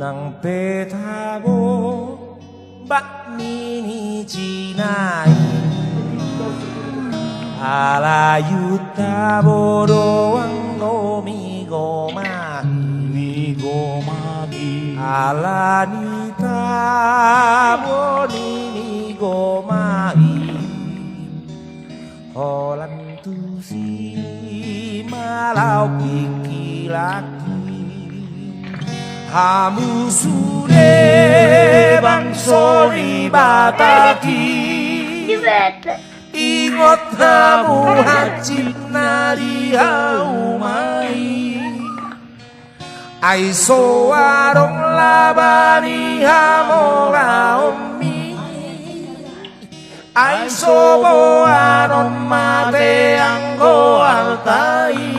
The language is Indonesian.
Nang petabo bakmini jinai ala yuta bodoang no migomagi ala nita boni migomagi holan tu si malau pikilaki Hamu sude bangsori bataki Ingot hamu hacip nari haumai Aiso warong labani hamola omi Aiso boaron mate anggo altai